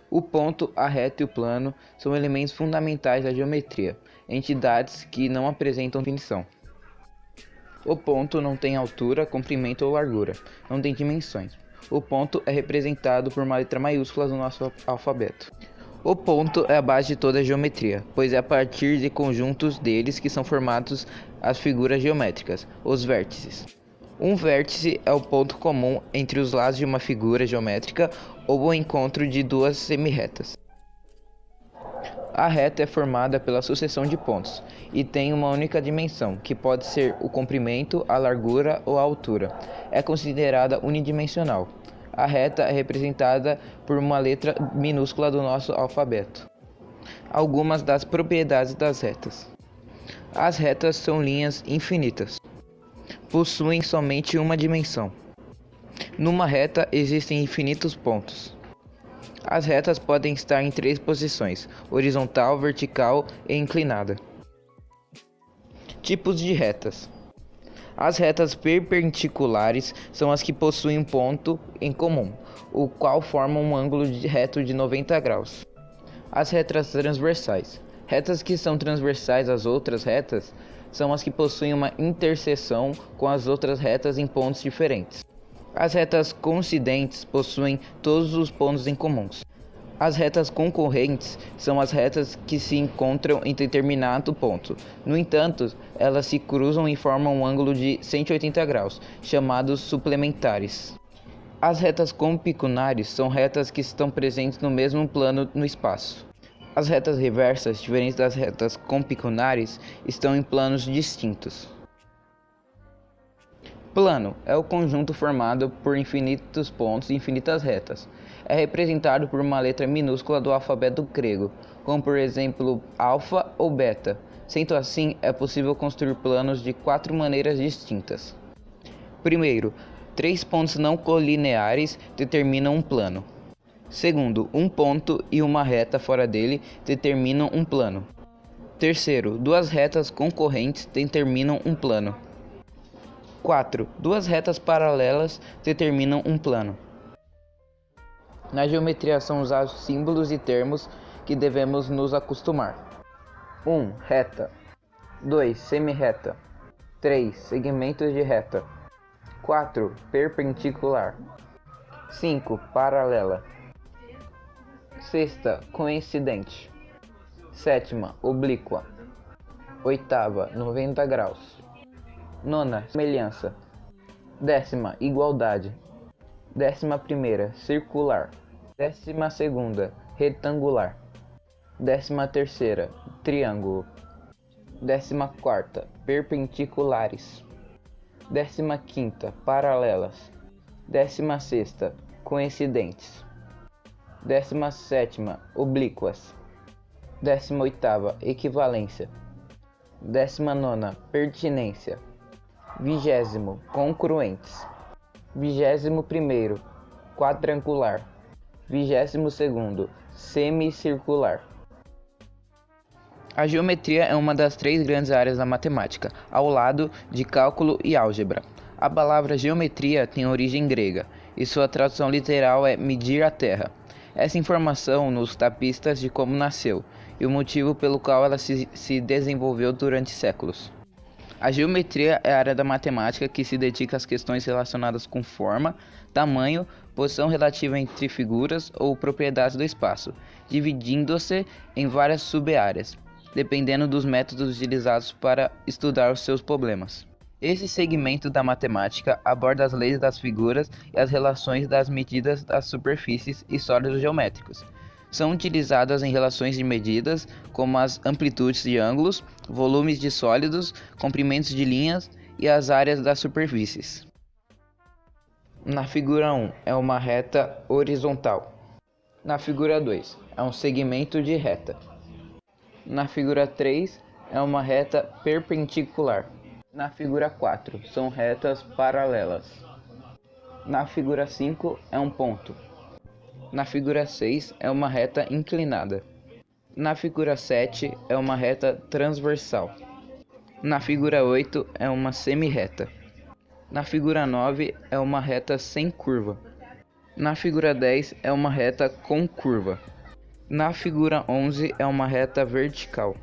O ponto, a reta e o plano são elementos fundamentais da geometria, entidades que não apresentam definição. O ponto não tem altura, comprimento ou largura, não tem dimensões. O ponto é representado por uma letra maiúscula no nosso alfabeto. O ponto é a base de toda a geometria, pois é a partir de conjuntos deles que são formados as figuras geométricas, os vértices. Um vértice é o ponto comum entre os lados de uma figura geométrica ou o encontro de duas semirretas. A reta é formada pela sucessão de pontos e tem uma única dimensão, que pode ser o comprimento, a largura ou a altura. É considerada unidimensional. A reta é representada por uma letra minúscula do nosso alfabeto. Algumas das propriedades das retas. As retas são linhas infinitas. Possuem somente uma dimensão. Numa reta existem infinitos pontos. As retas podem estar em 3 posições: horizontal, vertical e inclinada. Tipos de retas. As retas perpendiculares são as que possuem um ponto em comum, o qual forma um ângulo reto de 90 graus. As retas transversais. Retas que são transversais às outras retas são as que possuem uma interseção com as outras retas em pontos diferentes. As retas coincidentes possuem todos os pontos em comuns. As retas concorrentes são as retas que se encontram em determinado ponto. No entanto, elas se cruzam e formam um ângulo de 180 graus, chamados suplementares. As retas compicunares são retas que estão presentes no mesmo plano no espaço. As retas reversas, diferentes das retas compicunares, estão em planos distintos. Plano é o conjunto formado por infinitos pontos e infinitas retas. É representado por uma letra minúscula do alfabeto grego, como por exemplo alfa ou beta. Sendo assim, é possível construir planos de 4 maneiras distintas. Primeiro, 3 pontos não colineares determinam um plano. Segundo, um ponto e uma reta fora dele determinam um plano. Terceiro, 2 retas concorrentes determinam um plano. 4. 2 retas paralelas determinam um plano. Na geometria são usados símbolos e termos que devemos nos acostumar. 1. Reta. 2. Semirreta. 3. Segmentos de reta. 4. Perpendicular. 5. Paralela. 6. Coincidente. 7. Oblíqua. 8. 90 graus. 9. Semelhança. 10ª, igualdade. 11ª, circular. 12ª, retangular. 13ª, triângulo. 14ª, perpendiculares. 15ª, paralelas. 16ª, coincidentes. 17ª, oblíquas. 18ª, equivalência. 19ª, pertinência. 20º, congruentes. 21º, quadrangular. 22º, semicircular. A geometria é uma das 3 grandes áreas da matemática, ao lado de cálculo e álgebra. A palavra geometria tem origem grega, e sua tradução literal é medir a terra. Essa informação nos dá pistas de como nasceu, e o motivo pelo qual ela se desenvolveu durante séculos. A geometria é a área da matemática que se dedica às questões relacionadas com forma, tamanho, posição relativa entre figuras ou propriedades do espaço, dividindo-se em várias sub-áreas, dependendo dos métodos utilizados para estudar os seus problemas. Esse segmento da matemática aborda as leis das figuras e as relações das medidas das superfícies e sólidos geométricos. São utilizadas em relações de medidas, como as amplitudes de ângulos, volumes de sólidos, comprimentos de linhas e as áreas das superfícies. Na figura 1 é uma reta horizontal. Na figura 2 é um segmento de reta. Na figura 3 é uma reta perpendicular. Na figura 4 são retas paralelas. Na figura 5 é um ponto. Na figura 6 é uma reta inclinada. Na figura 7 é uma reta transversal. Na figura 8 é uma semirreta. Na figura 9 é uma reta sem curva. Na figura 10 é uma reta com curva. Na figura 11 é uma reta vertical.